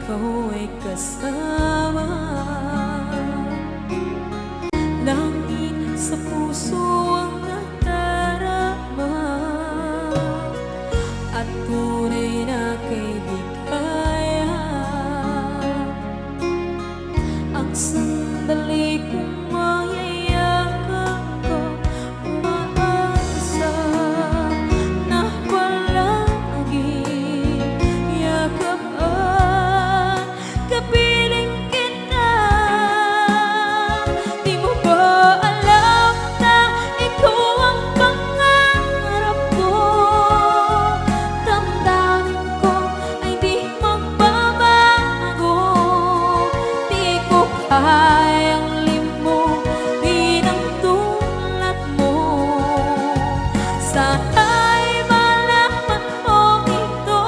ikaw ay kasama. Langit sa puso ang nadarama, at tunay na kaibigan. Ang sandali kong mayayakap ko, umaasa na palaging yakapan, kapiling kita. Di mo ba alam na ikaw ang pangarap ko? Damdamin ko ay di magbabago. Di ko kayang limutin ang tulad mo. Sana'y malaman mo ito.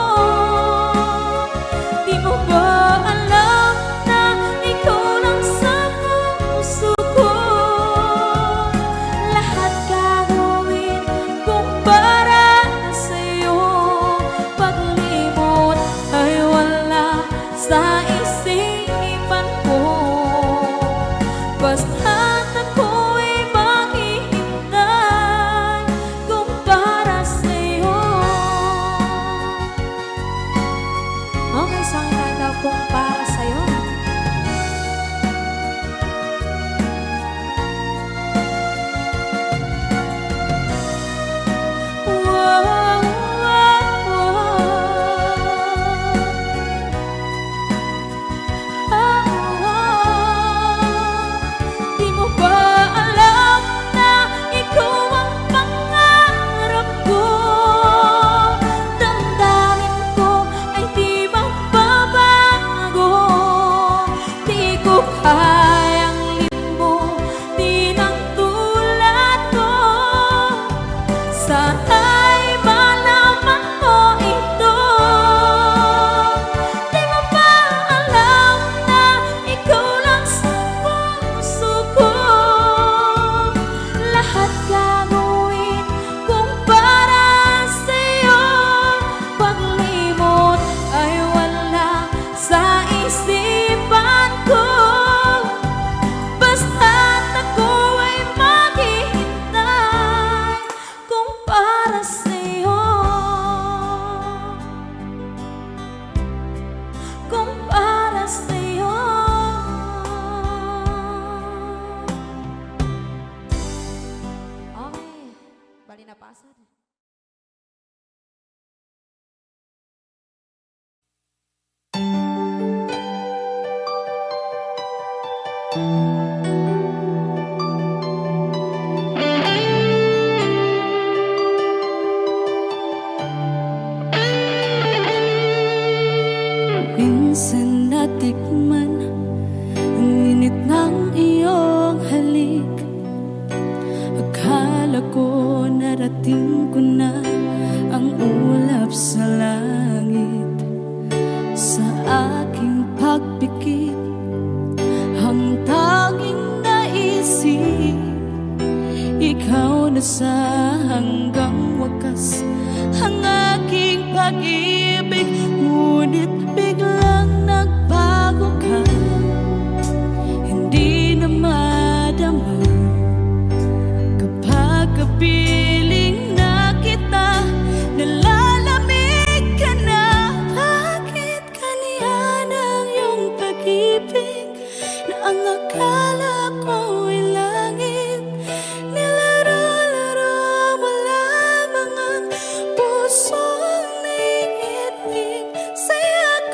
Di mo ba alam na ikaw lang sa puso ko? Lahat gagawin kung para sa'yo. Paglimot ay wala sa isipan ko. Basta't ako'y maghihintay kung para sa'yo. Okay, sa akin na daw kung para sa'yo. Wow, wow, Di mo ba alam na ikaw ang pangarap ko? Damdamin ko ay di magbabago. Di ko kayang limutin ang tulad ko. Sana'y malaman mo ito. Di mo ba alam na ikaw lang sa puso ko? Lahat gagawin kung para sa'yo. Paglimot ay wala sa isipan ko. Basta't ako ay maghihintay kung para sa'yo. Kung para sa'yo. Okay, bali na pasad. Minsan natikman ang init ng iyong halik. Akala ko narating ko na ang ulap sa langit. Sa aking pagpikit, ang tanging naisip, ikaw na sa hanggang wakas ang aking pag-ibig. Ngunit biglang nagbago ka, hindi na madama kapag kapiling na kita. Nalalamig ka na. Bakit kaniyan ang iyong pag-ibig na ang akala ko ay langit? Nilaro-laro mo lamang ang pusong naiibig. Sa'yo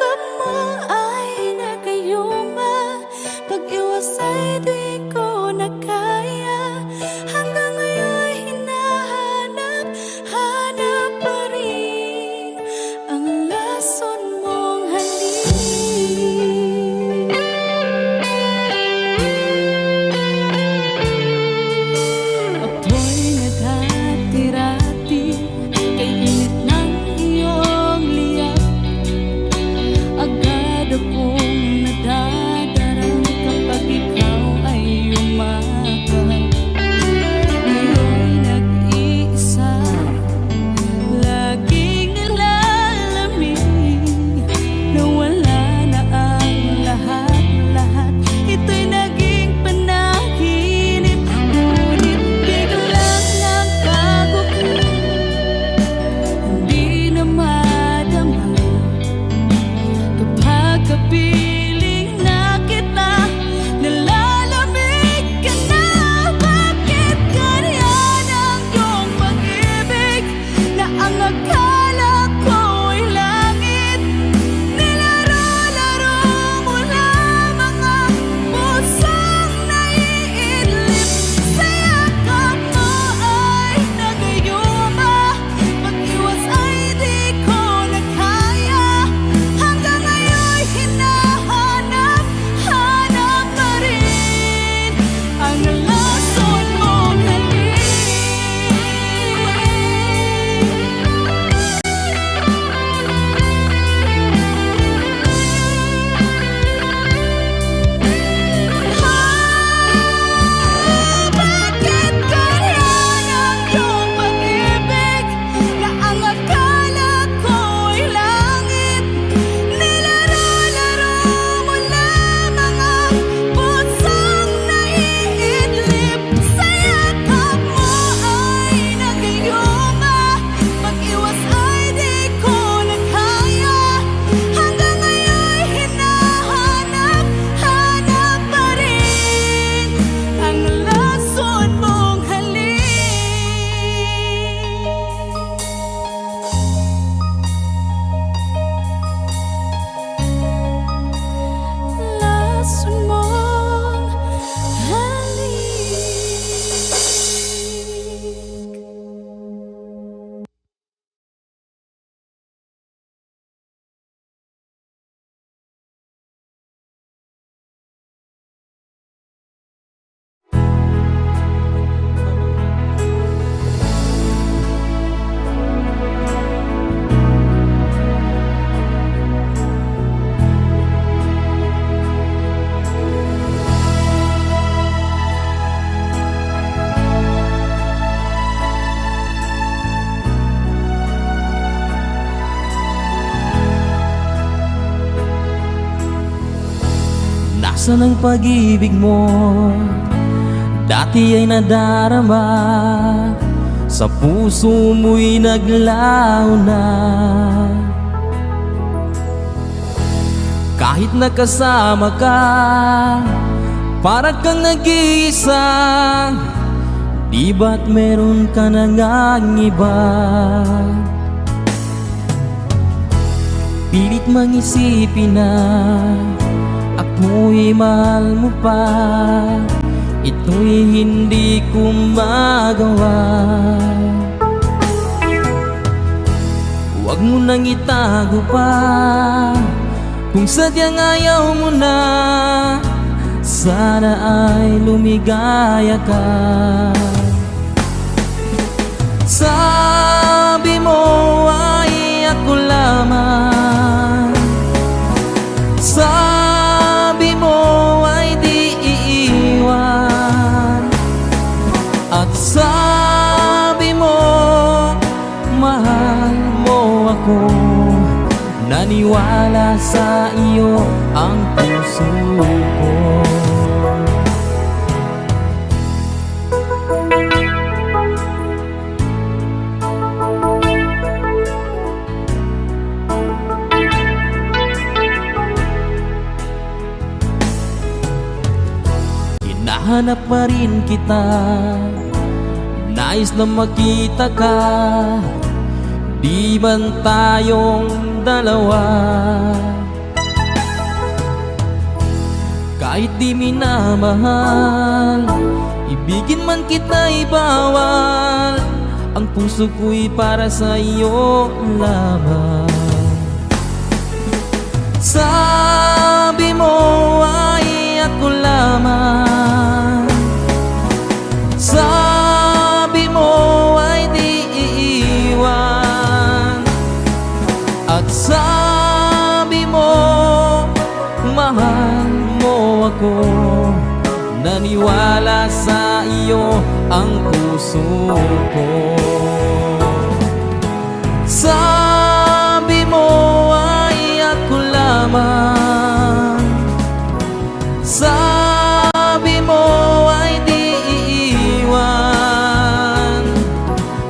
Nasaan ang pag-ibig mo? Dati ay nadarama, sa puso mo'y naglaho na. Kahit nakasama ka, parang kang nag-iisa. Di ba't meron ka na ngang iba? Pilit mangisipin na ako'y mahal mo pa. Ito'y hindi ko magawa. Huwag mo nang itago pa kung sadyang ayaw mo na. Sana ay lumigaya ka. Sabi mo ay ako lamang, sabi mo ay di iiwan, at sabi mo mahal mo ako. Naniwala sa iyo ang puso ko. Hinahanap pa rin kita, nais na makita ka. Di man tayong dalawa, kahit di minamahal, ibigin man kita'y bawal. Ang puso ko'y para sa iyo lamang. Sabi mo ay ako lamang, sabi mo ay di iiwan, at sabi mo mahal mo ako. Naniwala sa iyo ang puso ko. Sabi mo ay ako lamang, sabi mo ay di iiwan,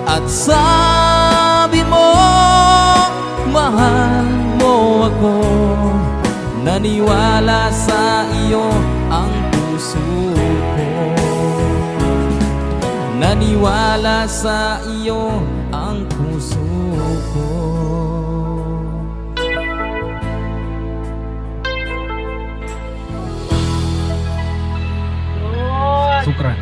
at sabi mo mahal mo ako. Naniwala sa iyo ang puso ko. Naniwala sa iyo ang puso ko. Sukran.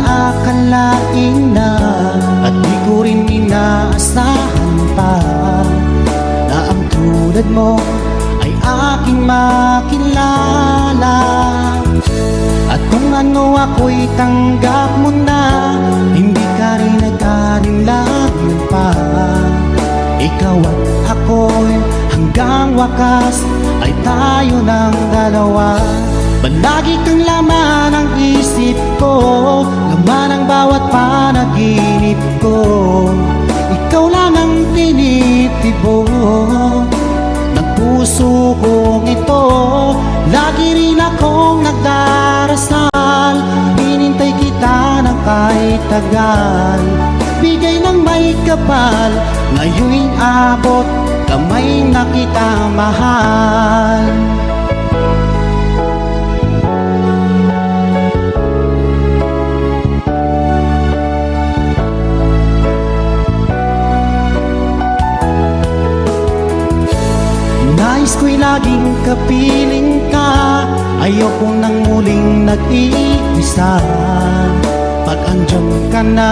Akalain na at di ko rin inaasahan pa na ang tulad mo ay aking makilala. At kung ano ako'y tanggap mo na, hindi ka rin nag-alinlangan pa. Ikaw at ako'y hanggang wakas ay tayo ng dalawa. Palagi kang laman ng isip ko, laman ng bawat panaginip ko. Ikaw lang ang tinitibo ng puso kong ito. Lagi rin akong nagdarasal, hinintay kita ng kahit tagal. Bigay ng may kapal, ngayon'y abot kamay na kita mahal. Nais ko'y laging kapiling ka, ayoko nang muling nag-iisa. Pag andyan ka na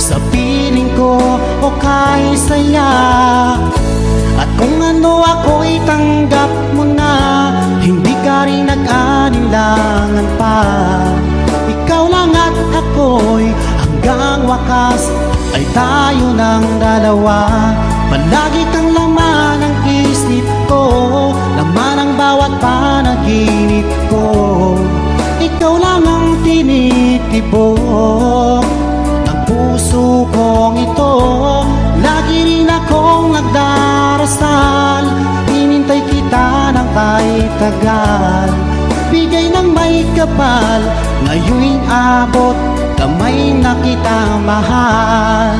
sa piling ko, o kay saya. At kung ano ako'y tanggap mo na, hindi ka rin nag-alinlangan pa. Ikaw lang at ako'y hanggang wakas ay tayo ng dalawa. Palagi kang laman panaginip ko, ikaw lang ang tinitibok ng puso kong ito. Lagi rin akong nagdarasal, hinintay kita ng kahit tagal. Bigay ng may kapal, ngayon'y abot, kamay na kita mahal.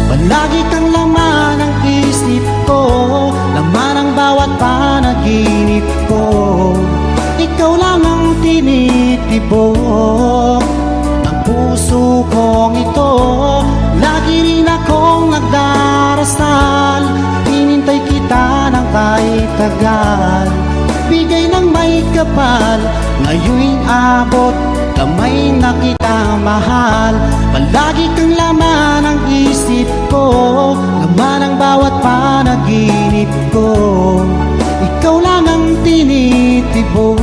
Palagi kang laman ng isip ko, laman ang bawat panaginip ko. Ikaw lang ang tinitibok ng puso kong ito. Lagi rin akong nagdarasal, hinintay kita ng kahit tagal. Bigay ng may kapal, ngayon'y abot, kamay na kita mahal. Palagi kang laman ng isip ko, laman ang bawat panaginip ko. Ikaw lang ang tinitibok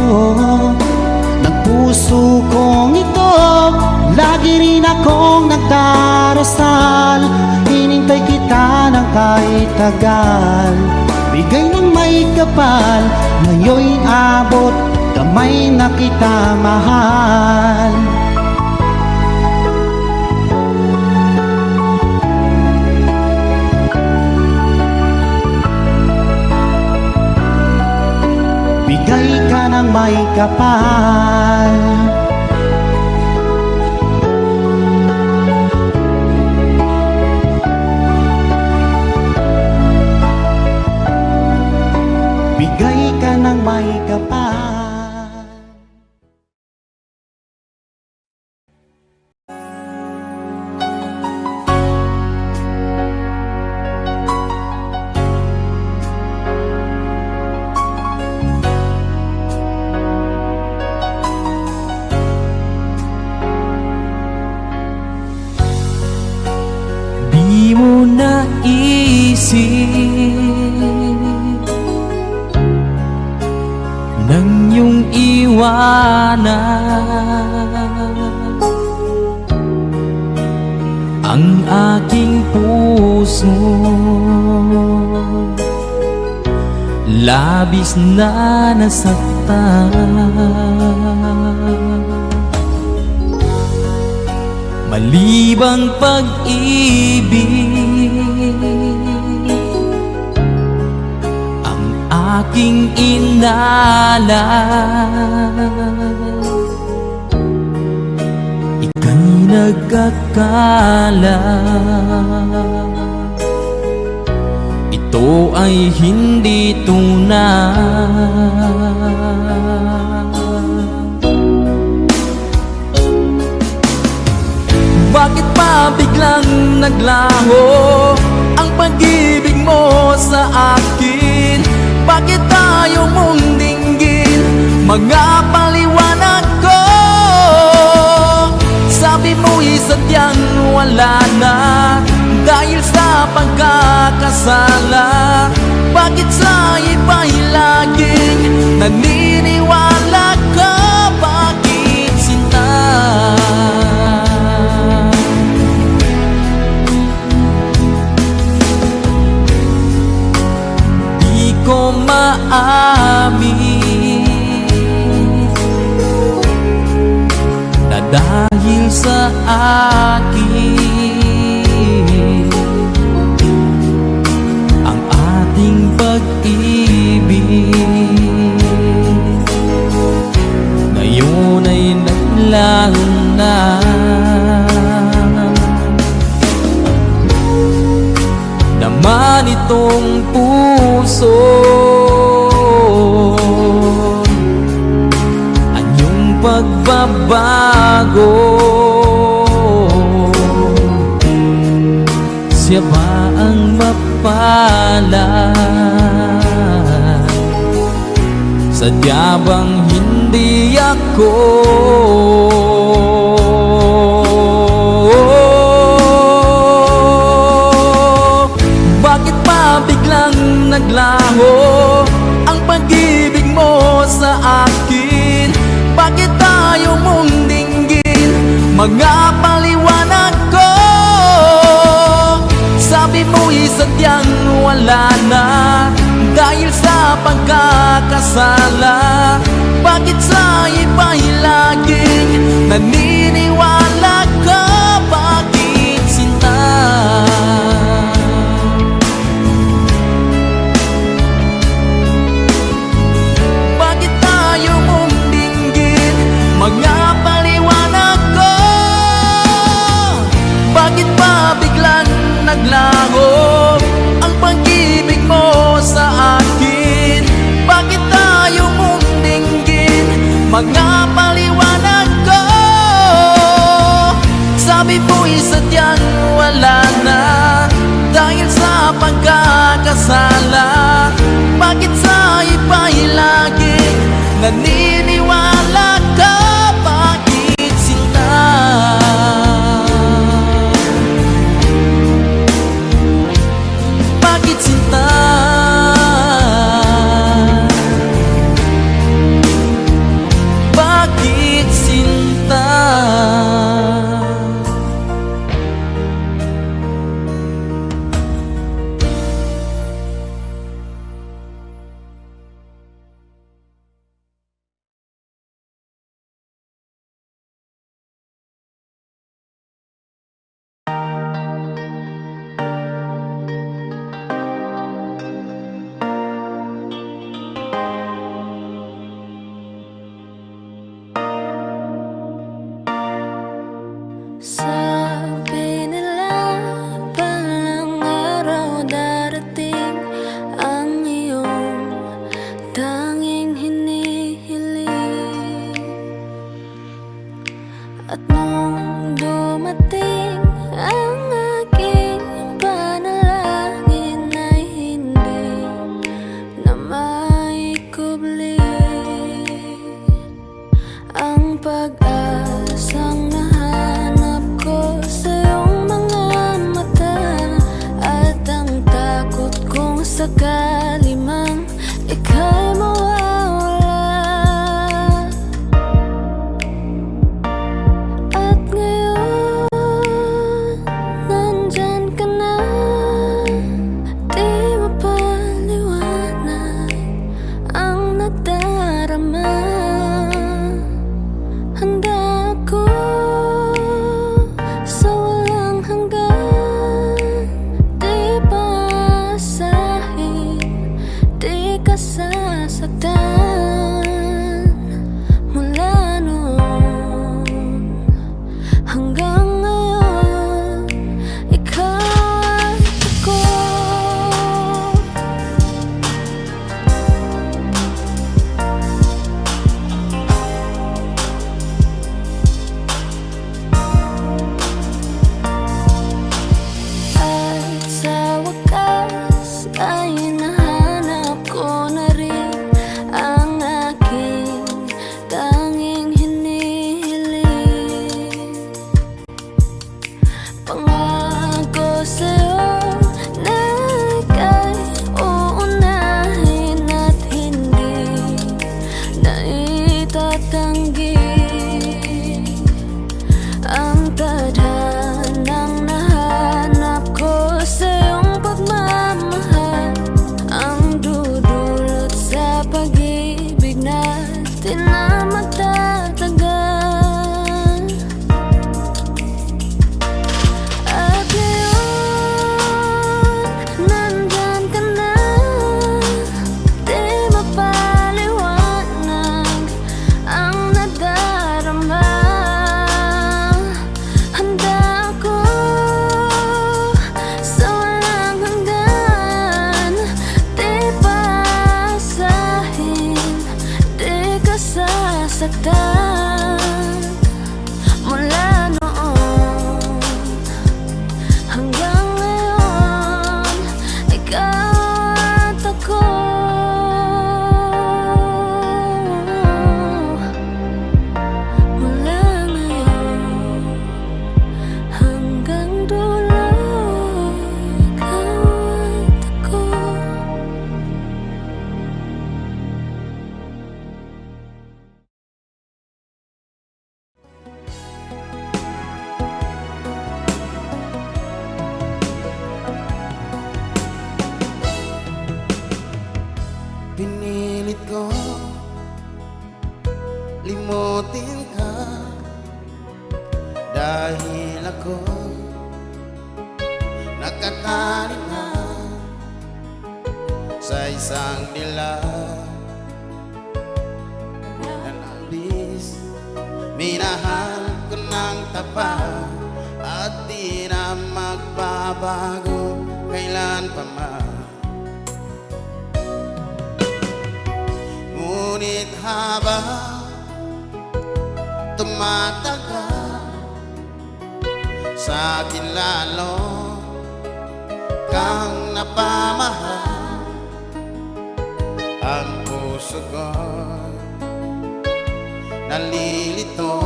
ng puso kong ito. Lagi rin akong nagdarasal, hinintay kita ng kahit tagal. Bigay ng may kapal, ngayon'y abot, kamay na kita mahal. Bigay ka ng may kapal. Bigay ka ng may kapal. Di mo naisip nang iyong iwanan ang aking puso. Labis na nasaktan, malibang pag-ibig ang aking inalan. Ika'y nagkakala, ito ay hindi tunay. Bakit pa biglang naglaho ang pag-ibig mo sa akin? Bakit tayo mong dinggin mga paliwanag ko? Sabi mo'y sadyang wala na dahil sa pagkakasala. Bakit sa iba'y laging naniniwala ka? Bakit sinta? Di ko maamin na dahil sa akin ang ating pag-ibig ngayon ay naglaho na. Naman itong puso anyong pagbabago. Siya ba ang mapalad? Sadya bang hindi ako? Bakit pa biglang naglaho ang pag-ibig mo sa akin? Bakit mga paliwanag ko. Sabi mo'y sadyang wala na dahil sa pagkakasala. Bakit sa iba'y laging naniniwala ka? Bakit sinta? Bakit tayo mong dinggin? Mga paliwanag ko. Bakit ba biglang naglaho ang pag-ibig mo sa akin? Bakit tayo mong dinggin? Mga paliwanag ko. Sabi mo'y sadyang wala na dahil sa pagkakasala. Bakit sa iba'y laging naniniwala ka? Bakit sinta? Bakit sinta? Bakit sinta? Sabi nila palang araw darating ang iyong tanging hinihiling. At nung dumating ang aking panalangin ay hindi na maikubli ang pag-asang nahanap ko sa iyong mga mata, at ang takot kong sakali mang ika'y mawawala. At ngayon, nandyan ka na, di mapaliwanag ang nadarama. Handa ako sa walang hanggan, di basahin ka, dahil ako nakatali na sa isang dilag na nabis. Minahal ko ng tapat at di na magbabago kailan pa man. Ngunit habang tumatagal, sa akin lalo kang napamahal. Ang puso ko nalilito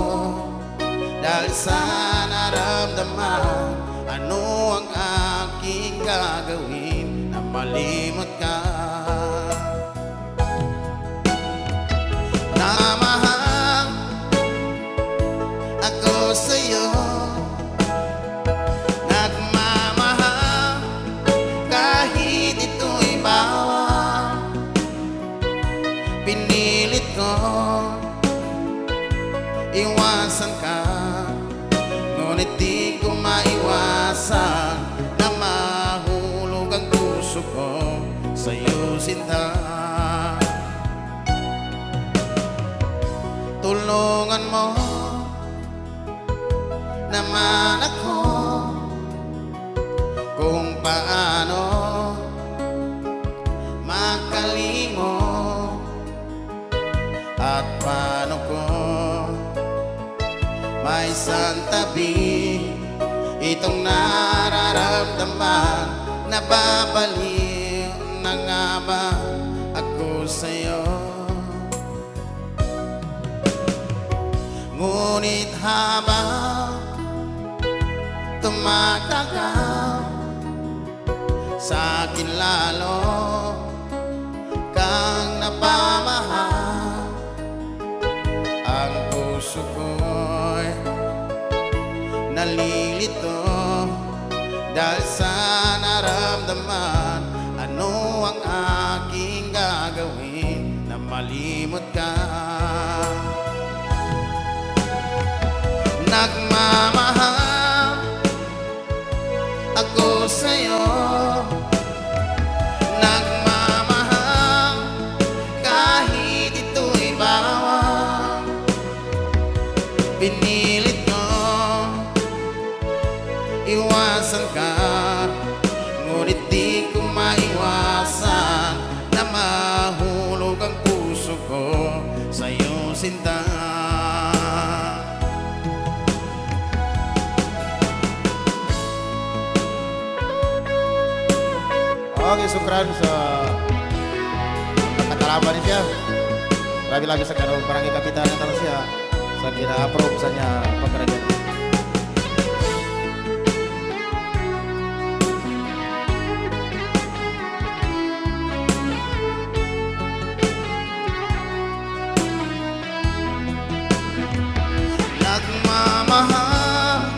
dahil sa naramdaman. Ano ang aking gagawin na malimot ka? Namahal ako sa'yo, nagmamahal kahit ito'y bawal. Pinilit ko iwasan ka, ngunit di ko maiwasan na mahulog ang puso ko sa'yo, sinta. Tulungan mo naman ako kung paano makalimot at paano ko may santabi itong nararamdaman. Nababaliw na nga ba ako sa'yo? Ngunit habang tumatagal, sa akin lalo kang napamahal. Ang puso ko'y nalilito dahil sa naramdaman. Ano ang aking gagawin na malimot ka? Nagmamahal ako sa'yo, nagmamahal kahit ito'y bawal. Pinilit ko iwasan ka, ngunit di ko maiwasan na mahulog ang puso ko sa'yo, sinta. Oke, syukran sa nakatalaman niya. Lagi-lagi sa karoon barangay kapitan ng Talusya sa gina-approve sa niya pagkaragyan. Nagmamahal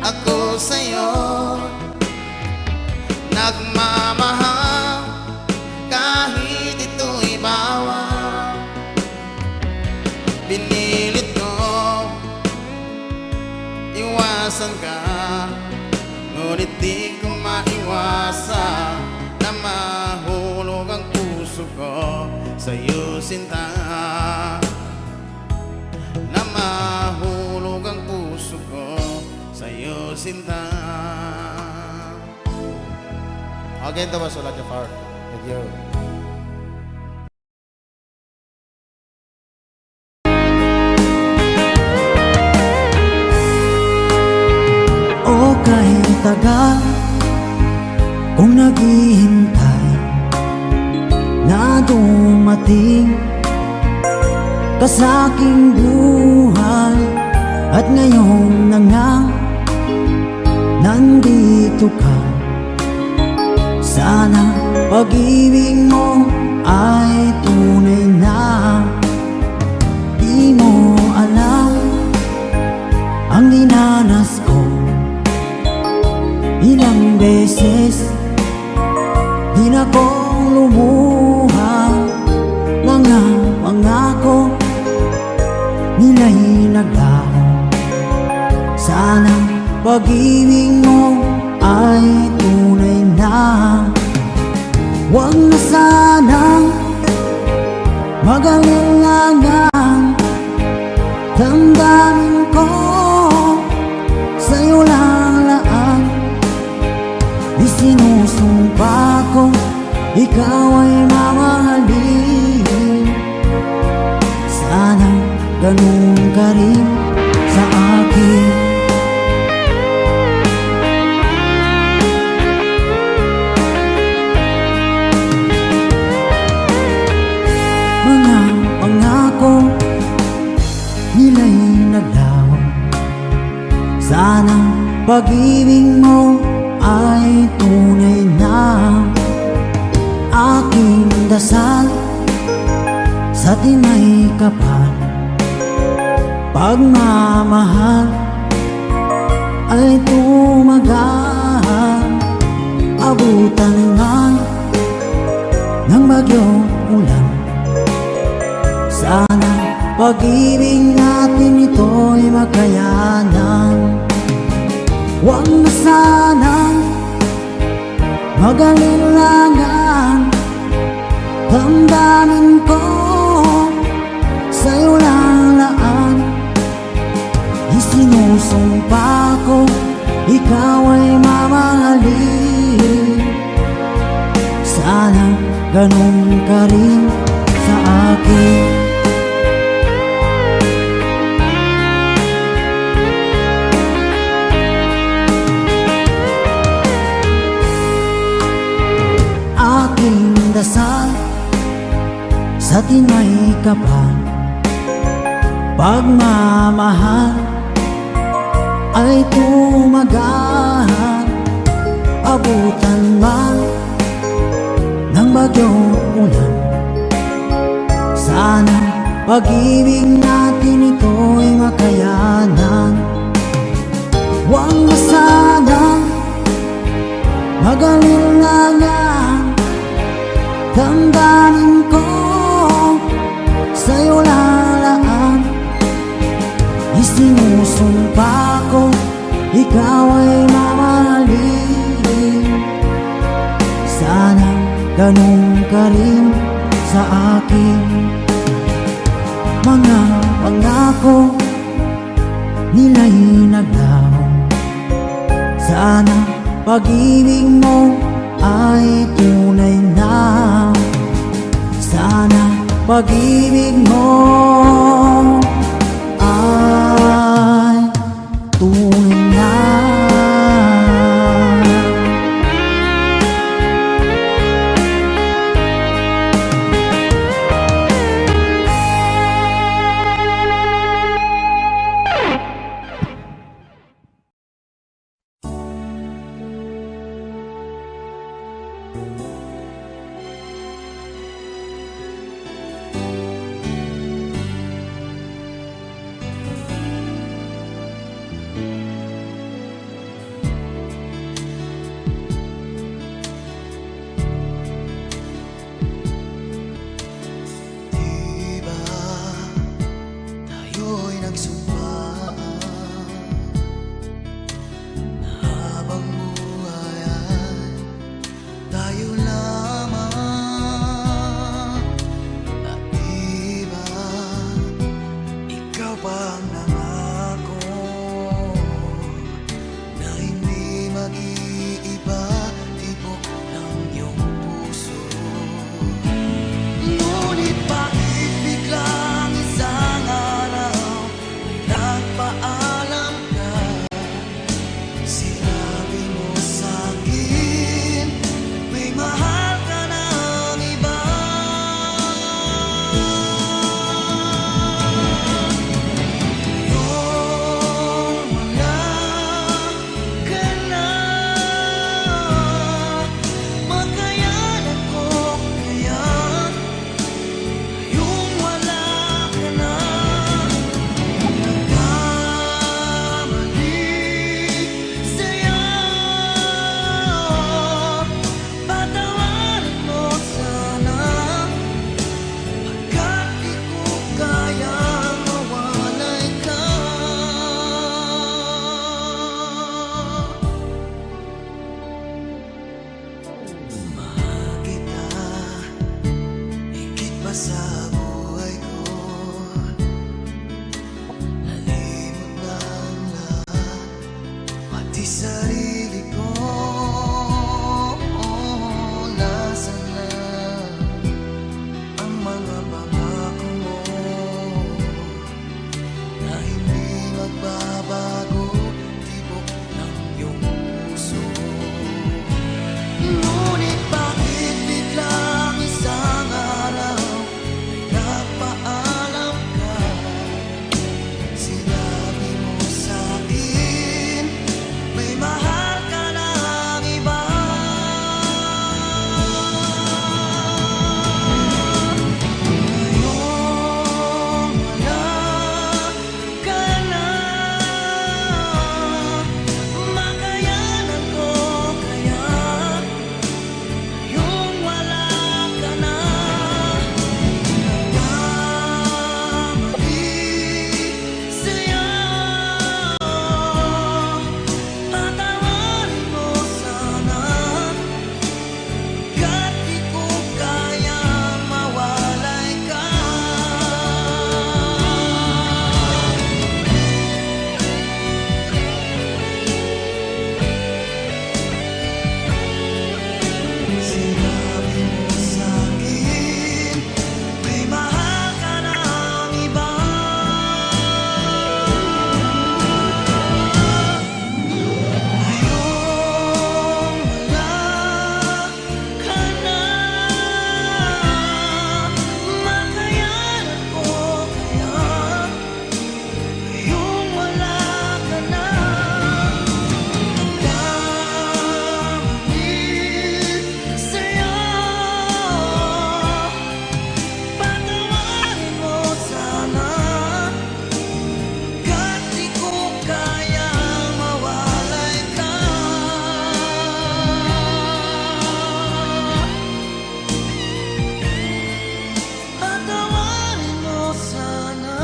ako sa'yo, nagmamahal kahit ito'y bawal. Pinilit ko iwasan ka, ngunit di ko maiwasan na mahulog ang puso ko sa'yo, sinta. Na mahulog ang puso ko sa'yo, sinta. Again, ito ba sulat niya, Far? Thank you. O kahit tagal kung naghihintay na dumating ka sa aking buhay, at ngayon na nga nandito ka. Sana pag-ibig mo ay tunay na. Di mo alam ang dinanas ko, ilang beses di na kong lumuha. Mga pangako nila'y naglaho. Sanang pag-ibig mo ay tunay na. Huwag na sanang mag-alinlangan. Damdamin ko sa'yo lang laan. Isinusumpa ko ikaw ay mamahalin. Sana ganun ka rin sa akin. Mga pangako nila'y naglaho. Sana pag-ibig mo ay tunay na. Aking dasal sa tinay kapal, pagmamahal ay tumagal. Abutan man ng bagyong ulan. Sana pag-ibig natin ito'y makayanan. Huwag na sanang mag-alinlangan. Damdamin ko sa'yo lang laan. Isinusumpa ko ikaw ay mamahalin. Sana ganun ka rin sa akin. Aking dasal sa tinay kapal, pagmamahal ay tumagal. Abutan man ng bagyong ulan. Sana pag-ibig natin ito'y makayanan. Huwag na sanang mag-alinlangan. Damdamin ko sa'yo lalaan. Isinusumpa ko ikaw ay mamahalin. Sana ganun ka rin sa akin. Mga pangako nila'y naglaho. Sana pag-ibig mo ay tunay na. Sana pag-ibig mo ay tunay na. sarili ko, nasaan na ang mga pangako mo na hindi magbabago, tibok ng iyong puso. Ngunit bakit biglang isang araw ay nagpaalam ka? Sinabi mo sa'kin may mahal ka ng iba. Ngayong wala ka na, makayanan ko kaya yung wala ka na. Nagkamali sa'yo, patawarin mo sana, kahit di ko kaya mawalay ka. Sinabi mo sa'kin may mahal ka ng iba. Ngayong wala ka na, makayanan ko kaya ngayong wala ka na. Nagkamali sa'yo, patawarin mo sana, kahit di ko kaya mawalay ka. Patawarin mo sana,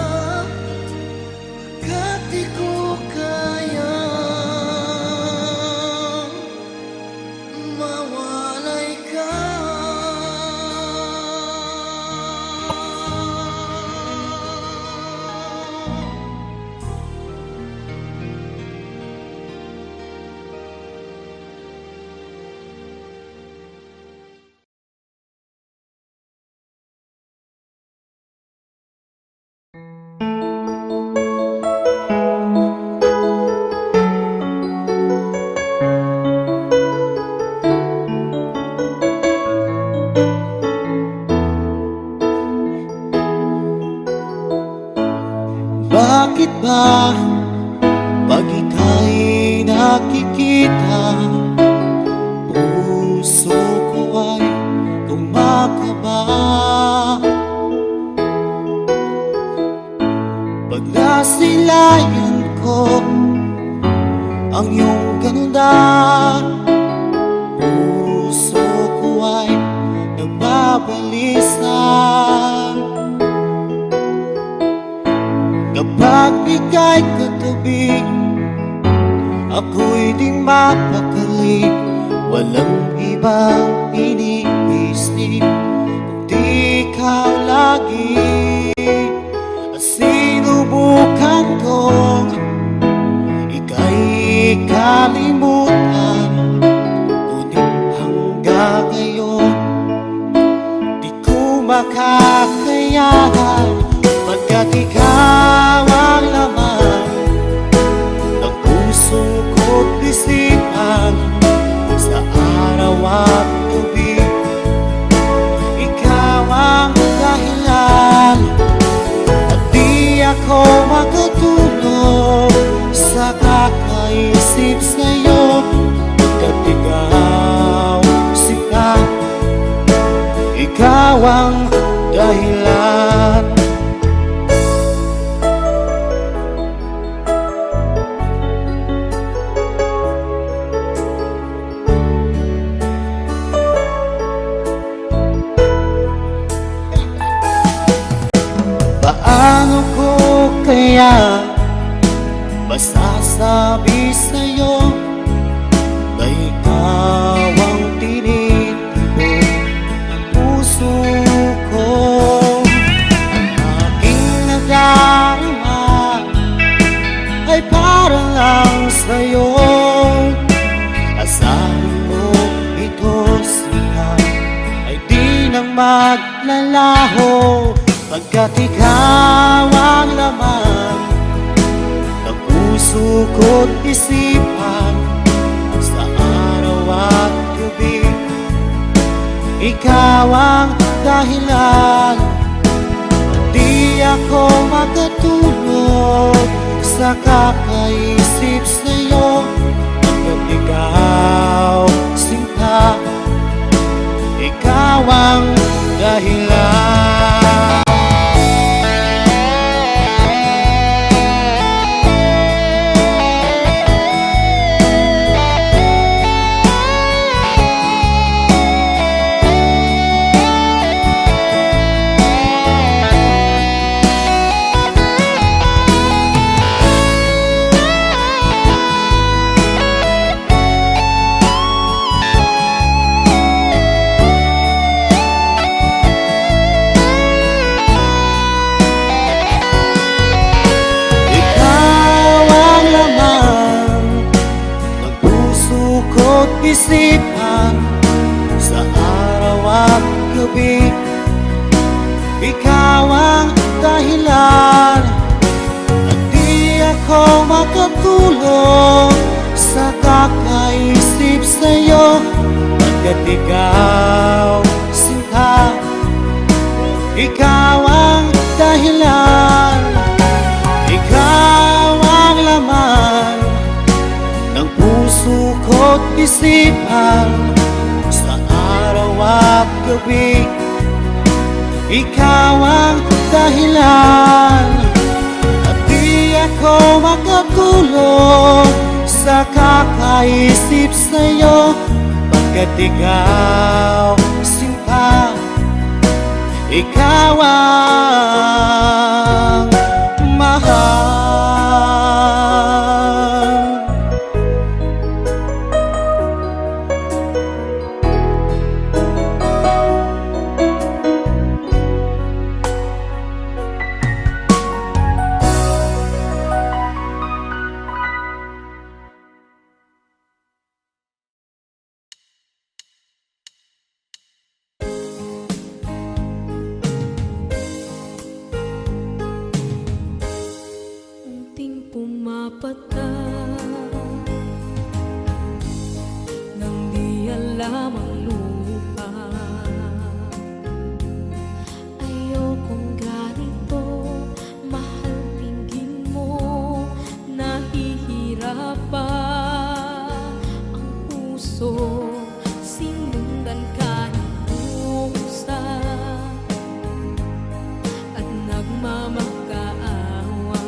kahit di ko kaya mawalay ka. Bakit ba pag ika'y nakikita, puso ko ay kumakaba? Pag nasilayan ko ang iyong ganda, puso ko ay nagbabalisa. Kapag ika'y katabi, ako'y di mapakali. Walang ibang iniisip kundi ikaw lagi. At sinubukan kong ika'y kalimutan, ngunit hanggang ngayon di ko makakayanan. Pagkat ikaw ang laman ng puso ko't isipan, sa araw at gabi ikaw ang dahilan. At di ako makatulog sa kakaisip sa'yo, pagkat ikaw sila, ikaw ang dahilan. Paano ko kaya masasabi sa'yo na ikaw ang tinitibok ng puso ko? Ang aking nadarama ay para lang sa'yo. maglalaho pagkat ikaw ang laman ng puso ko't isipan sa araw at gabi. Ikaw ang dahilan, di ako makatulog sa kakaisip sa'yo. Pagkat ikaw sinta, ikaw ang dahilan. Isipan sa araw at gabi. Ikaw ang dahilan at di ako makatulog sa kakaisip sa'yo. Pagkat ikaw sinta, ikaw ang dahilan, ikaw ang laman ng puso ko't isipan sa araw at gabi. Ikaw ang dahilan at di ako makatulog sa kakaisip sa'yo. Pagkat ikaw sinta, ikaw ang mahal. Unting pumapata nang di alam ang lupa. Ayokong ganito, mahal, tingin mo, nahihirapan ang puso. Sinundan ka ng pusa at nagmamakaawa.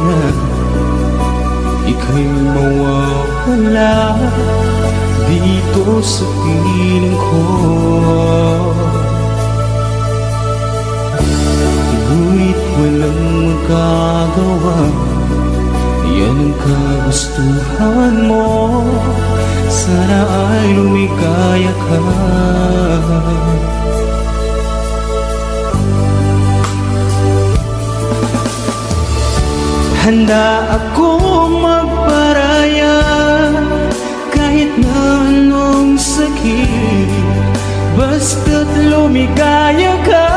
na ika'y mawawala dito sa piling ko. Ngunit walang magagawa, yan ang kagustuhan mo. Sana ay lumigaya ka. Handa akong magparaya kahit na anong sakit, basta't lumigaya ka.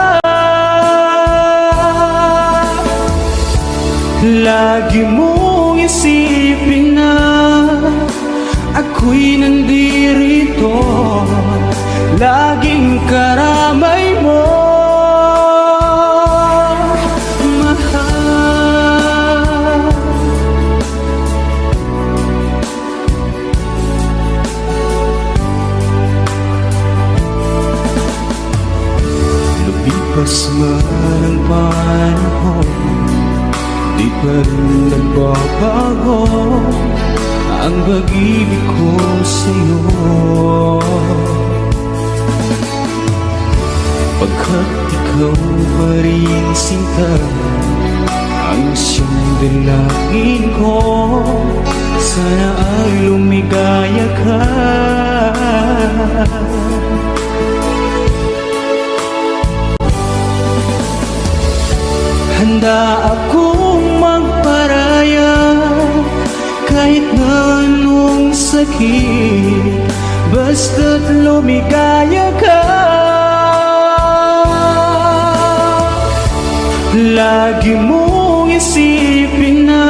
Lagi mong isipin na ako'y nandirito, laging karamay mo. Lumipas man ang panahon, di pa rin nagbabago ang pag-ibig ko sa'yo. Pagkat ikaw pa rin sinta ang siyang dalangin ko, sana ay lumigaya ka. Handa akong magparaya kahit na anong sakit, basta't lumigaya ka. Lagi mong isipin na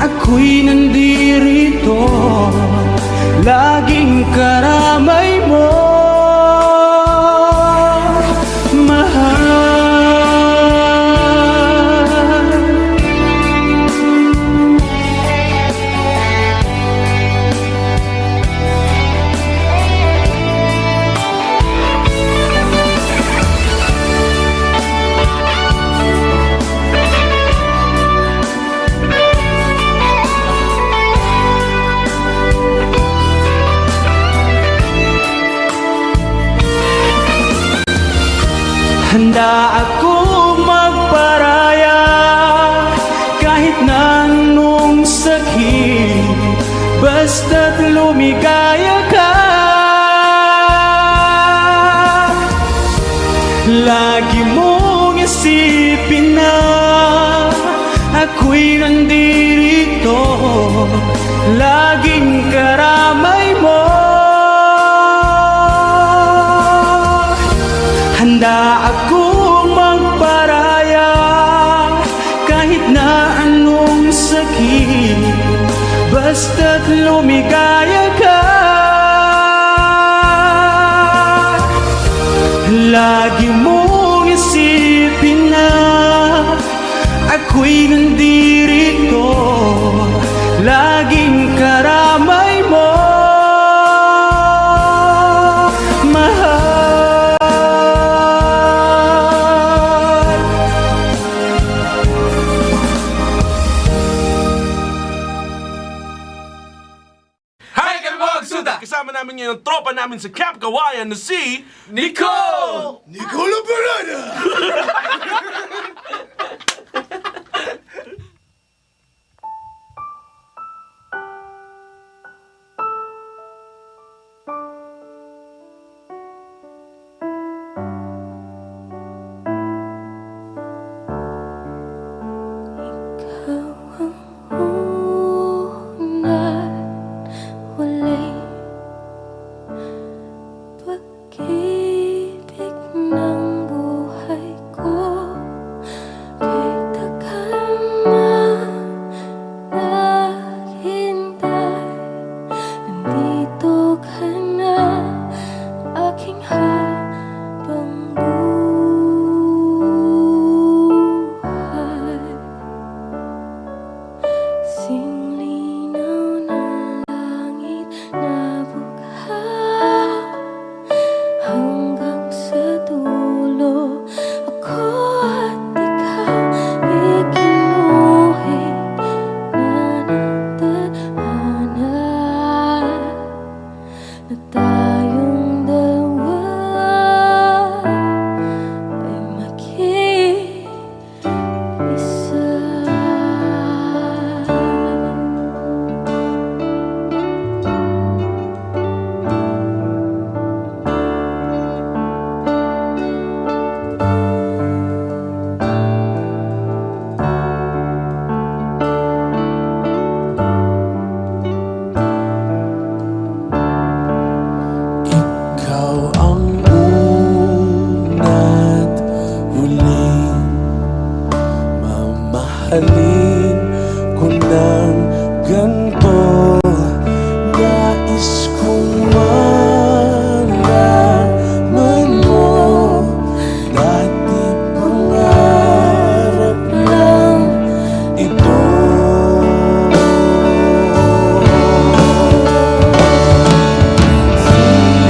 ako'y nandirito, laging karamay mo. Handa akong magparaya kahit na anong sakit, basta't lumigaya ka. Lagi mong isipin na ako'y nandirito, laging karamay mo. Handa akong magparaya kahit na anong sakit, basta't lumigaya ka. Lagi mong isipin na ako'y nandirito, laging karamay mo. Kasama namin ngayon ang tropa namin sa Camp Kawayan na si Nico! Nicola Parada! Pag-ibig ng buhay ko, ganito. Nais kong malaman mo, dati pangarap lang ito.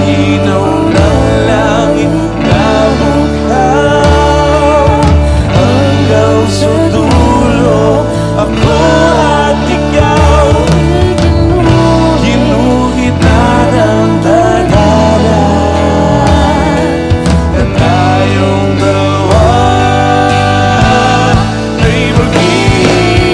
Linaw ng langit na bughaw, hanggang sa dulo ako at ikaw. Ginuhit na ng tagalan na tayong dalawa ay mag-iisa.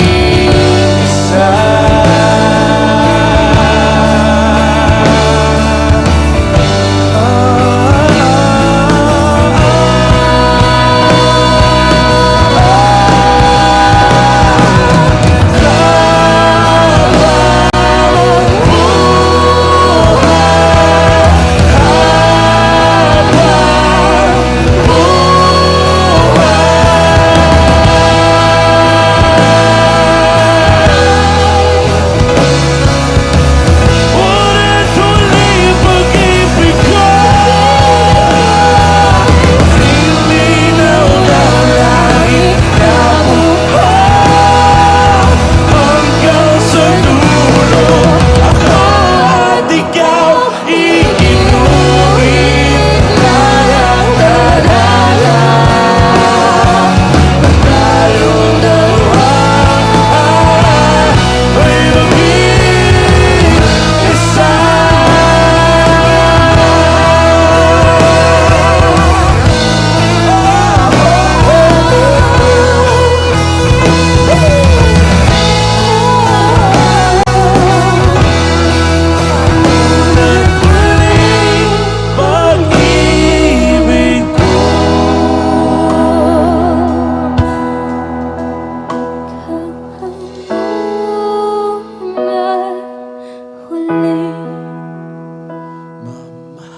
Ulit uli pag-ibig ko, nilinaw ng langit na bughaw, hanggang sa dulo ako at ikaw. Iginuhit na ng tagalan na tayong dalawa ay mag-iisa. Pag-ibig ko.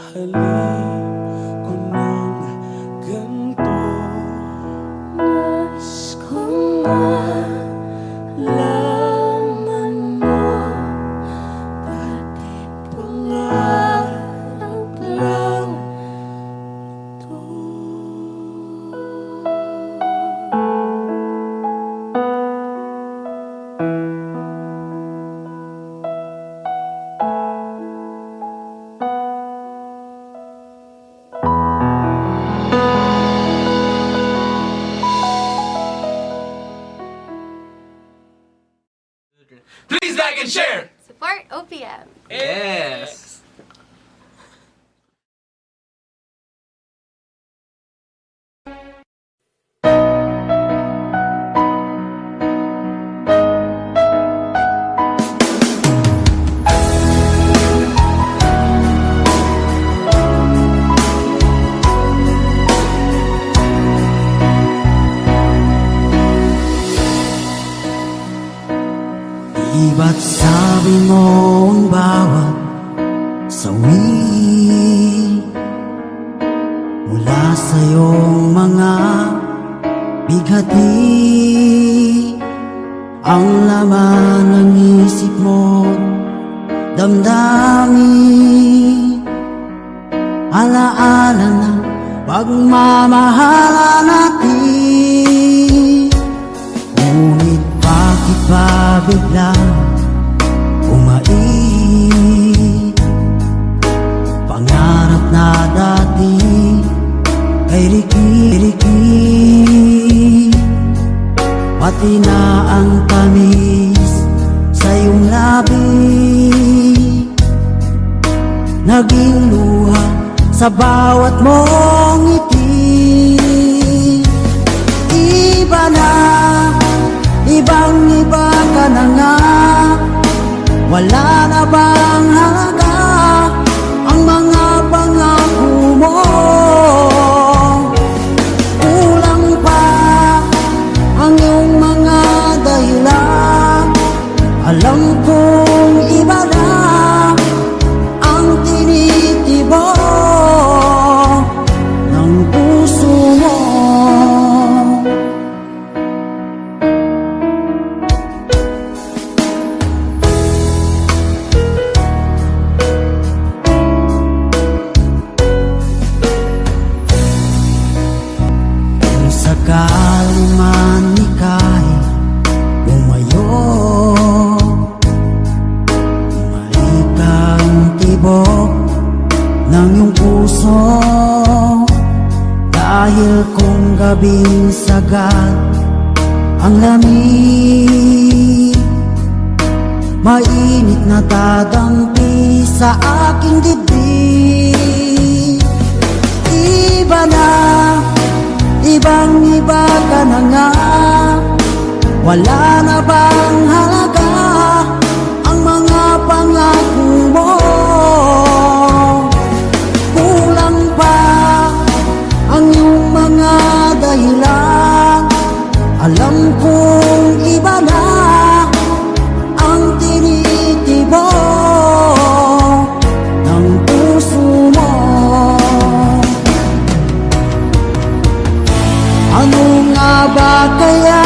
Mamahalin ko ng ganito. Nais kong malaman mo, dati pangarap lang ito. Please like and share. Support OPM. Yes! Di ba't sabi mo ang bawat sawi mula sa iyong mga bighati ang laman ng isip mo, damdamin, alaala ng pagmamahala natin. Ngunit bakit ba biglang umait? Pangarap na dati kay Ricky, pati na ang tamis sa iyong labi, naging luha sa bawat mong ngiti. Iba na, ibang-iba ka na nga, wala na bang halaga ang mga pangako mo? Kulang pa ang iyong mga dahilan, alam kong iba na ang tinitibok ng puso mo. gabing sagad ang lamig, mainit na dadampi sa aking dibdib. Iba na, ibang-iba ka na nga, wala na bang halaga ang mga pangako mo? Kulang pa ang iyong mga dahilan, alam kong iba na ang tinitibo ng puso mo. Ano nga ba kaya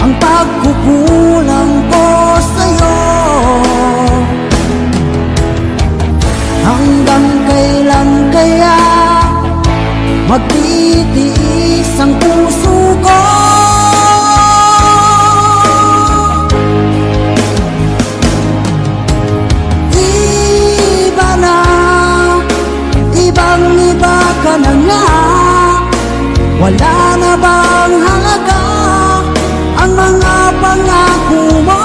ang pagkukulang ko sa'yo? Hanggang kailan kaya magtitiis ang puso ko? Iba na, ibang-iba ka na nga, wala na bang halaga ang mga pangako mo?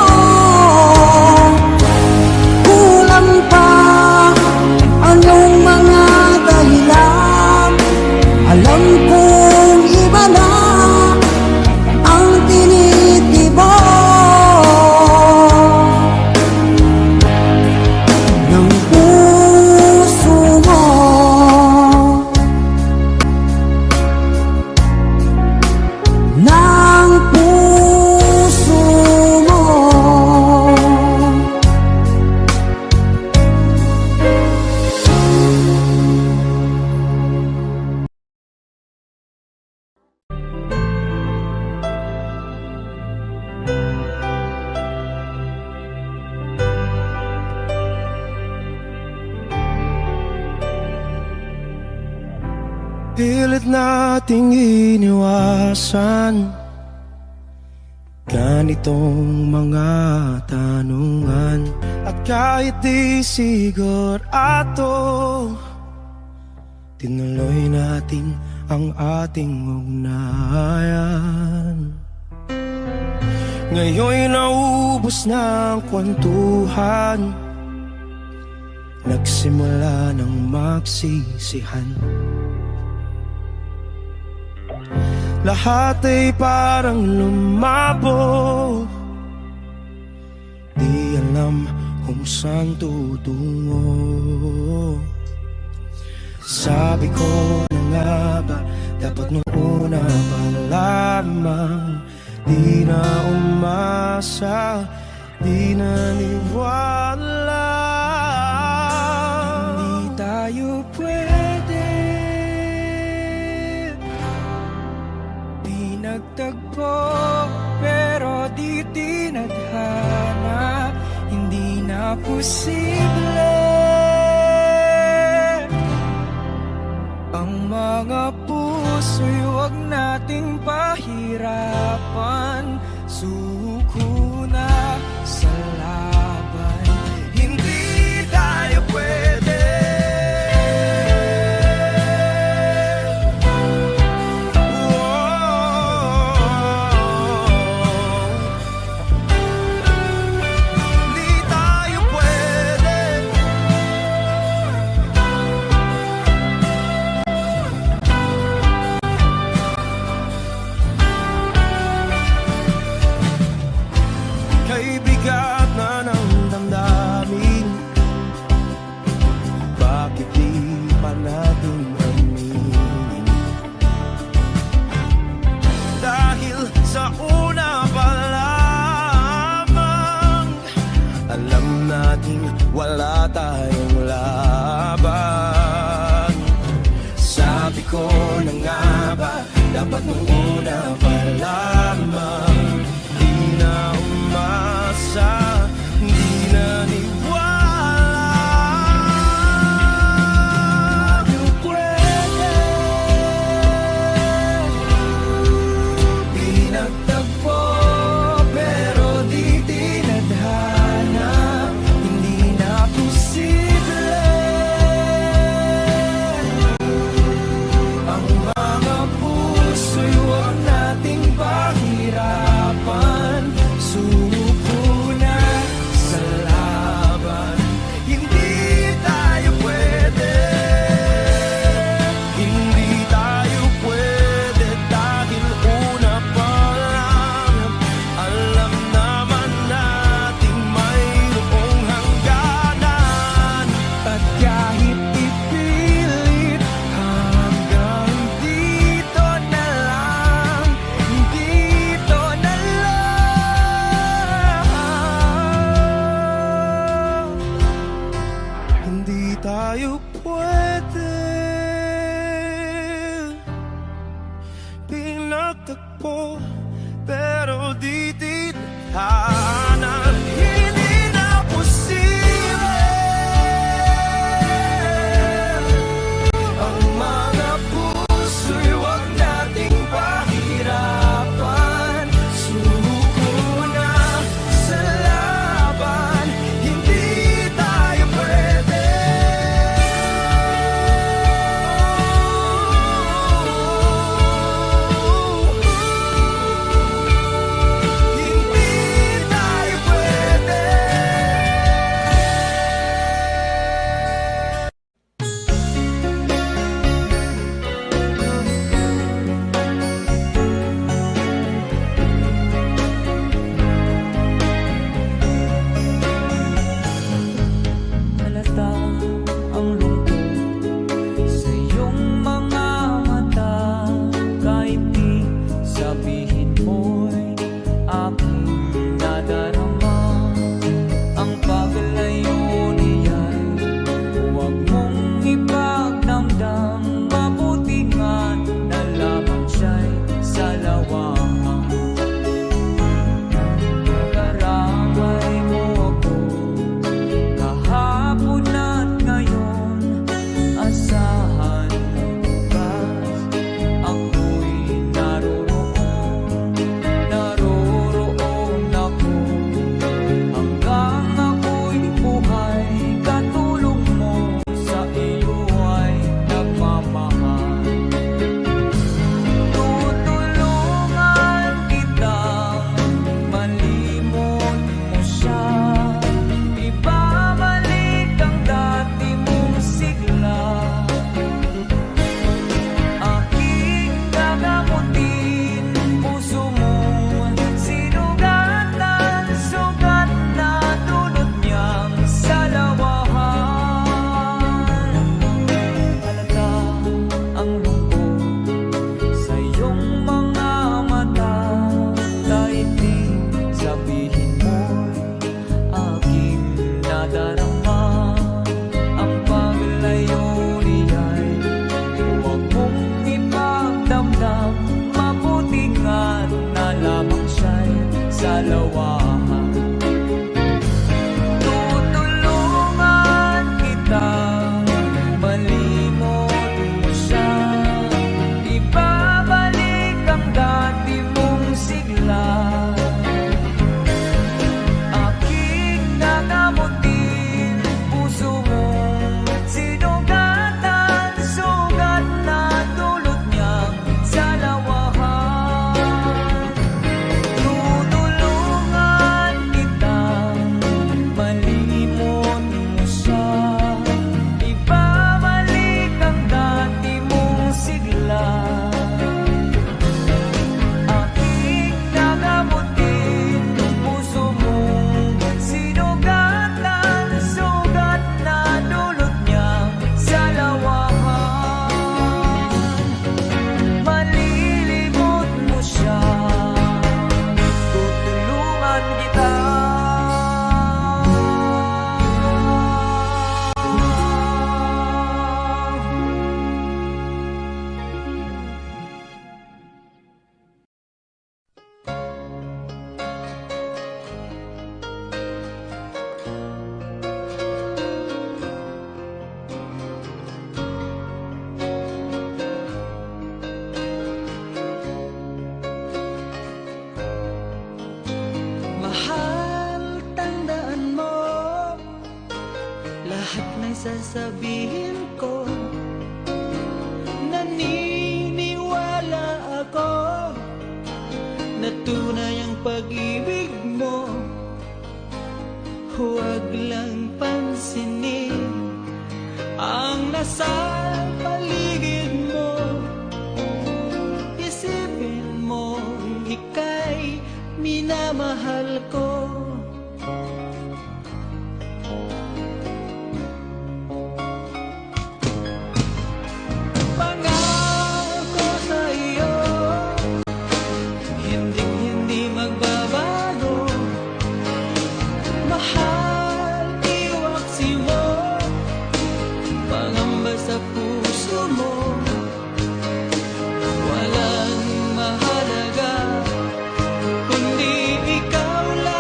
Kulang pa ang iyong mga dahilan, alam kong iba na ang tinitibo ng puso mo. Ng puso mo. Pilit nating iniwasan ganitong mga tanungan, at kahit di sigurado, tinuloy natin ang ating ugnayan. Ngayon'y naubos na ang kwentuhan, nagsimula ng magsisihan. Lahat ay parang lumabo, di alam kung saan tutungo. Sabi ko na nga ba, dapat nung una pa lamang, di na umasa, di naniwala. Hindi tayo pwede nagtagpo, pero di tinadhana, hindi na posible ang mga puso'y huwag nating pahirapan. Suko na sa laban, hindi tayo pwede. Bigat na ng damdamin, bakit di pa natin aminin? Dahil sa una pa lamang, alam natin wala tayong laban. Sabi ko na nga ba, dapat nung una pa lamang, di na umasa, di naniwala. Tayo pwede, di nagtagpo, pero di tinadhana, hindi na posible tadhana, hindi na posible ang mga puso'y huwag nating pahirapan. Sumuko na sa laban, hindi tayo pwede. Hindi tayo pwede. Halata ang lungkot sa iyong mga mata, kahit di sabihin mo'y aking nadarama. Ang paglayo niya'y huwag mong ipagdamdam, mabuti nga na lamang siya'y sa lawang. Karamay mo ako kahapon at ngayon, asahan mo bukas ako'y naroroon ako. Hanggang ako'y buhay, katulong mo sa iyo ay nagmamahal. Tutulungan kitang malimot mo siya, ibabalik ang dati mong sigla. Aking gagamutin puso mo, sinugatan, sugat na dulot niyang salawahan. Halata ang lungkot sa iyong mga mata, kahit di sabihin mo'y aking nadarama. Ang paglayo niya'y huwag mong ipagdamdam, mabuti nga na lamang siya'y sa lawahan. Tutulungan kitang malimot mo siya, ibabalik ang dati mong sigla. Aking gagamutin puso mo, sinugatan, sugat na dulot niyang salawahan. Tutulungan kitang malimot mo siya, ibabalik ang dati mong sigla. Aking gagamutin puso mo, sinugatan, sugat na dulot niyang salawahan. Malilimot mo siya, tutulungan kita. Mahal, tandaan mo lahat ng sasabihin ko. Naniniwala ako na tunay ang pag-ibig mo. Huwag lang pansinin ang nasa paligid mo. Isipin mo, ika'y minamahal ko. Pangako sa iyo, hindi magbabago. Mahal, iwaksi mo, pangamba sa puso mo. Walang mahalaga kundi ikaw lang.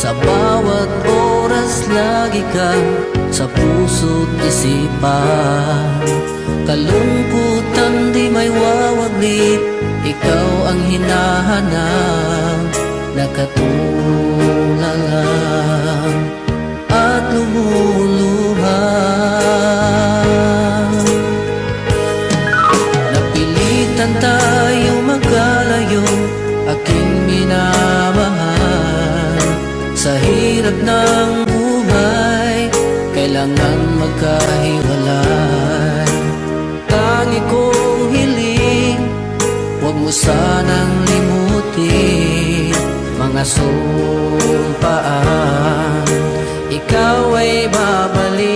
Sa bawat oras lagi ka sa puso't isipan. Kalungkutan di may wawaglit, ikaw ang hinahanap. Nakatulala at lumuluha. Napilitan tayo magkalayo, aking minamahal. Sa hirap ng buhay, kailangan magkahiwalay. Tangi kong hiling, huwag mo sanang limutin mga sumpaan, ikaw ay babalik.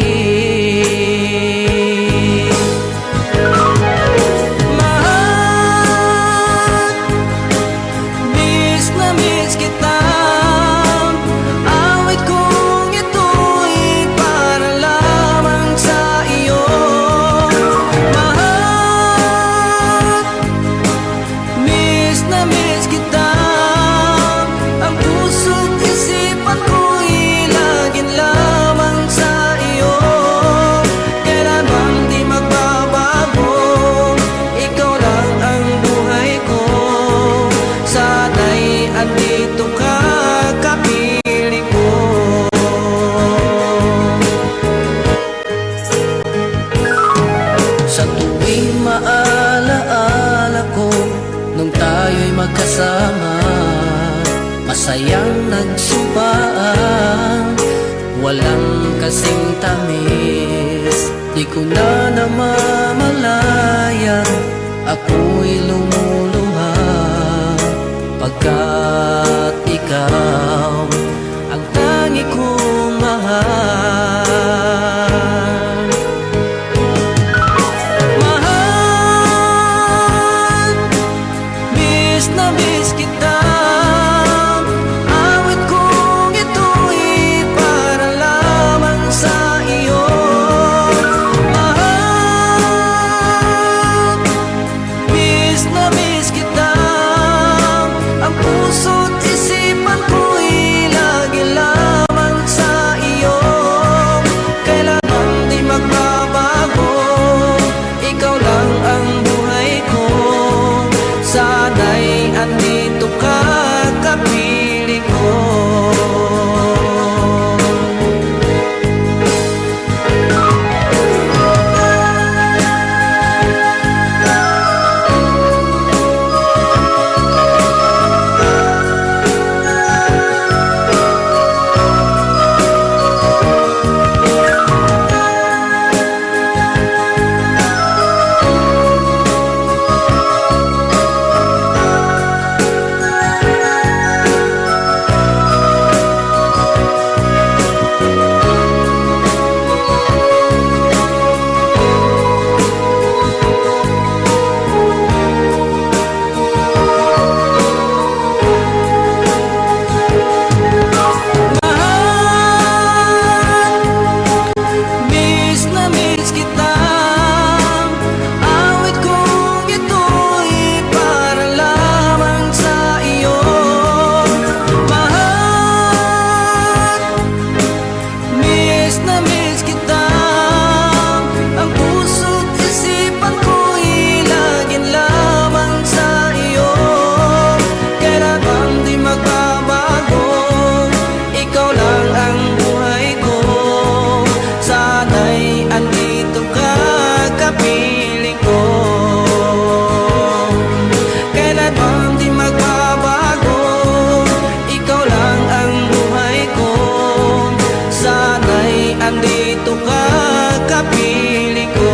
Mahal, miss na miss kita. Awit kong ito'y para lamang sa iyo. Mahal, miss na miss kita. Ang puso't isipan ko'y laging lamang sa iyo. Kailan bang di magbabago, ikaw lang ang buhay ko. Sana'y andito ka, kapiling ko. Sa tuwing maalaala ko nung tayo'y magkasama, masayang nagsumpaan, walang kasing tamis. Di ko na namamalayan, ako'y lumuluha, pagkat ikaw ang tangi kong mahal. Mahal, miss na miss kita. Awit kong ito'y para lamang sa iyo. Mahal, miss na miss kita. Ang puso't isipan ko'y lagi lamang sa iyo. Kailan bang di magbabago, ikaw lang ang buhay ko. Sana'y andito ka, kapiling ko. Miss na miss kita. Awit kong ito'y para lamang sa iyo. Mahal, miss na miss kita. Ang puso't isipan ko'y laging lamang sa iyo. Kailan bang di magbabago, ikaw lang ang buhay ko. Sana'y andito ka, kapiling ko. Kailan bang di magbabago, ikaw lang ang buhay ko. Sana'y andito ka, kapiling ko.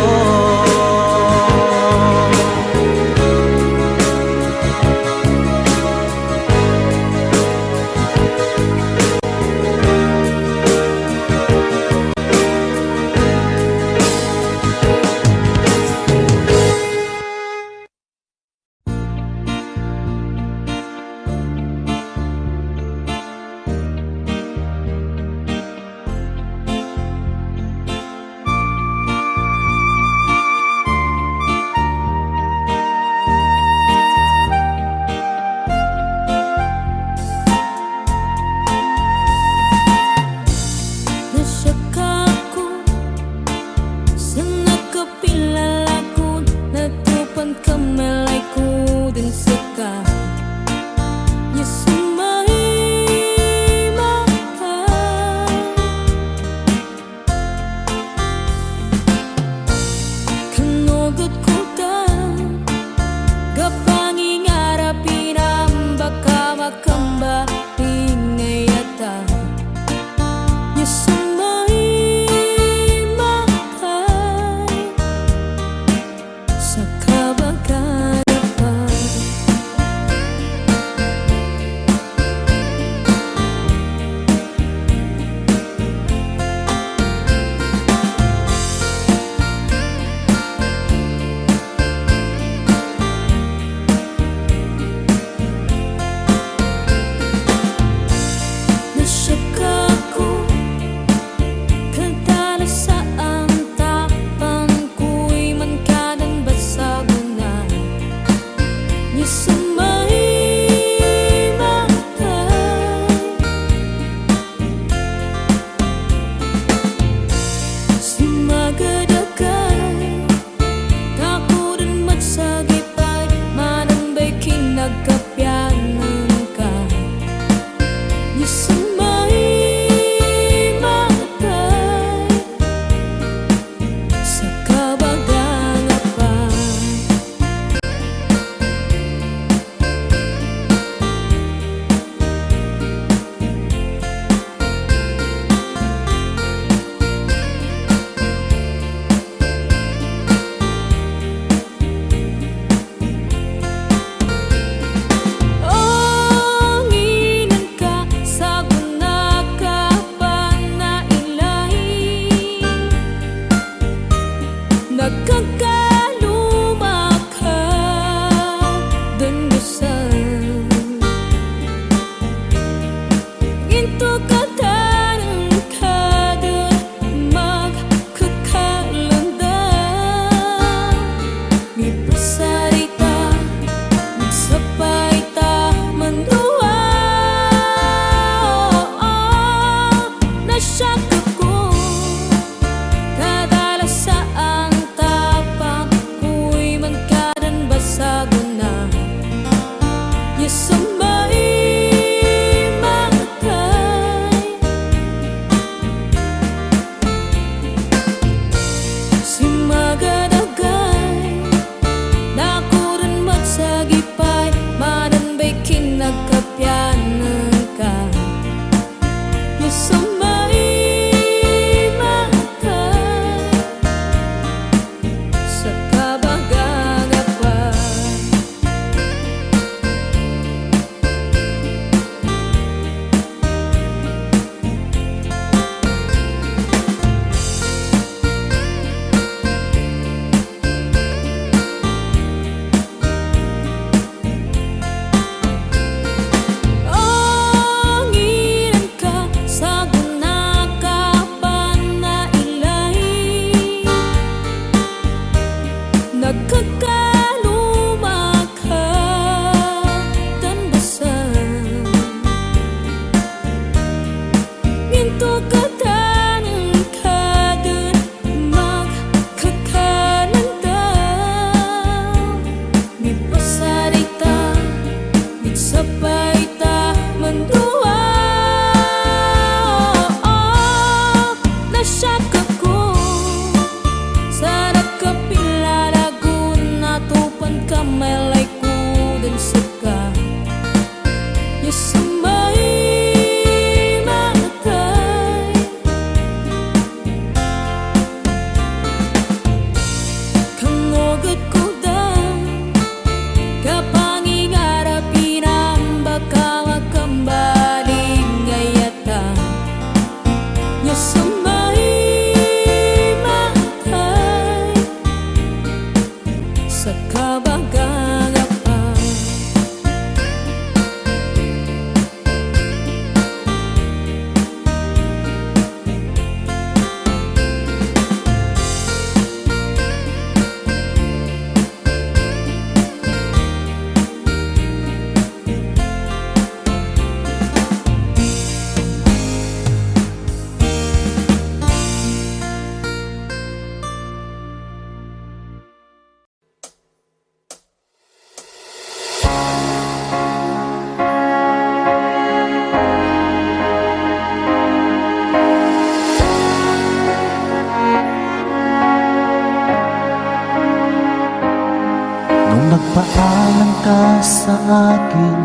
Nagpaalam ka sa akin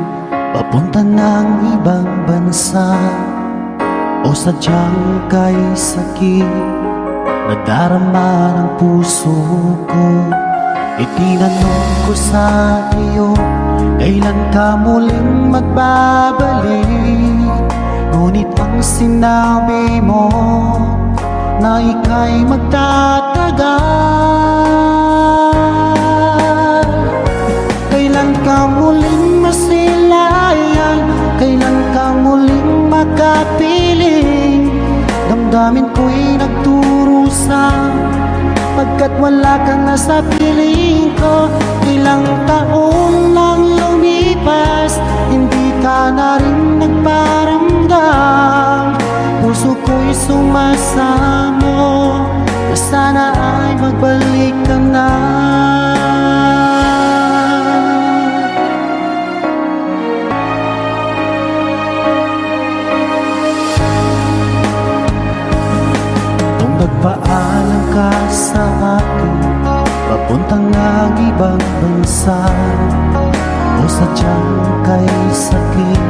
papunta ng ibang bansa, o sadyang kay sakit nadarama ng puso ko. Itinanong ko sa iyo, kailan ka muling magbabalik? Ngunit ang sinabi mo na ika'y magtatagal. Kailan ka muling masilayan? Kailan ka muling makapiling? Damdamin ko'y nagturusa, pagkat wala kang nasa piling ko. Ilang taon nang lumipas, hindi ka na rin nagparamdam. Puso ko'y sumasamo na sana ay magbalik ka na. ibang bansa o sadyang kay sakit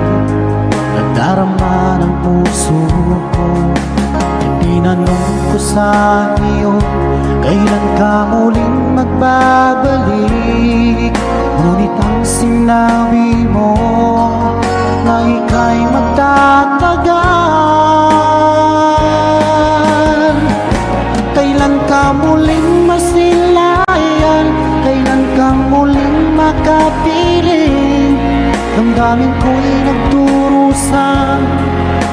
nagdarama ng puso ko. Tinanong ko sa iyo, kailan ka muling magbabalik? Ngunit ang sinabi mo na ika'y magtatagal. Kailan ka muling masilayan? Kailan ka muling makapiling? Damdamin ko'y nagdurusa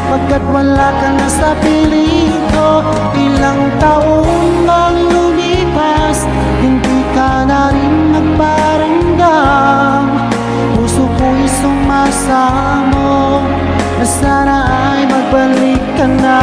pagkat wala ka na sa piling ko. Ilang taon ang lumipas, hindi ka na rin nagparamdam. Puso ko'y sumasamo na sana ay magbalik ka na.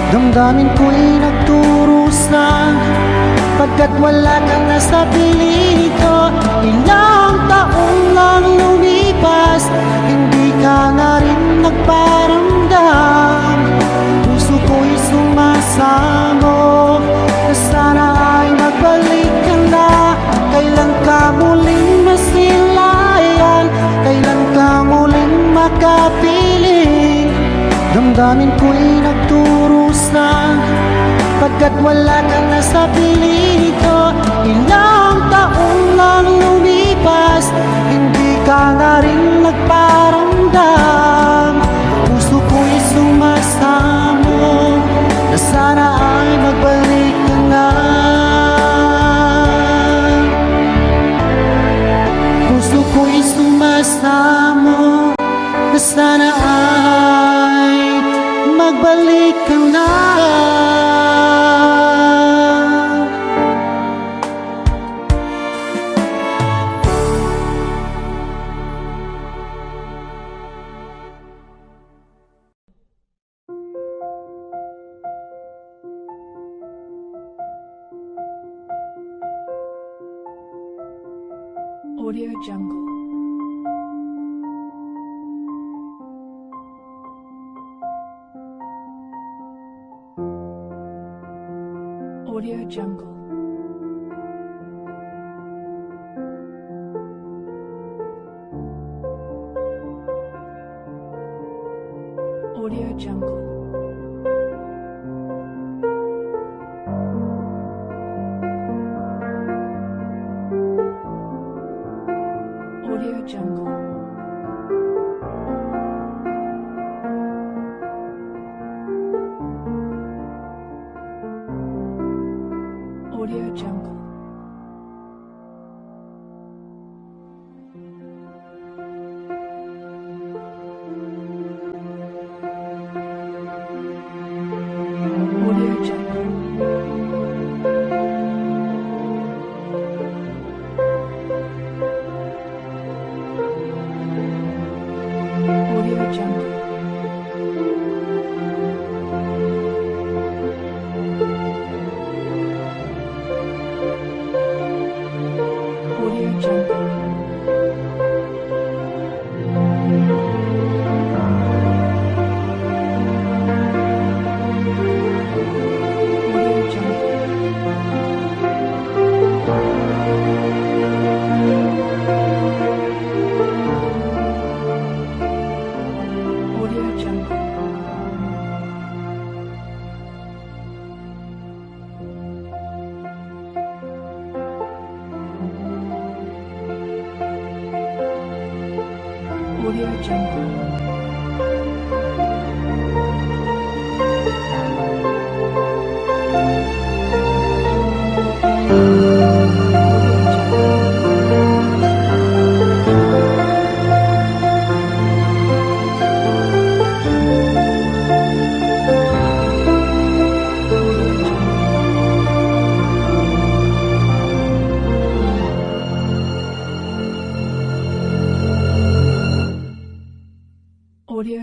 Damdamin ko'y nagdurusa pagkat wala ka na sa piling ko. Ilang taon lang lumipas, hindi ka na rin nagparamdam. Puso ko'y sumasamo na sana ay magbalik ka na. Kailan ka muling masilayan? Kailan ka muling makapiling? Damdamin ko'y nagdurusa pagkat wala ka na sa piling ko. Ilang taon lang lumipas, hindi ka na rin nagparamdam. Puso ko'y sumasamo na sana ay magbalik ka na. Puso ko'y sumasamo na sana ay magbalik ka na. Audio Jungle. Audio Jungle. Audio Jungle. Audio Jungle. Audio Jungle. Audio Jungle. Audio Jungle. Audio Jungle. Audio Jungle. Audio Jungle. Audio Jungle. Audio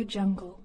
Jungle.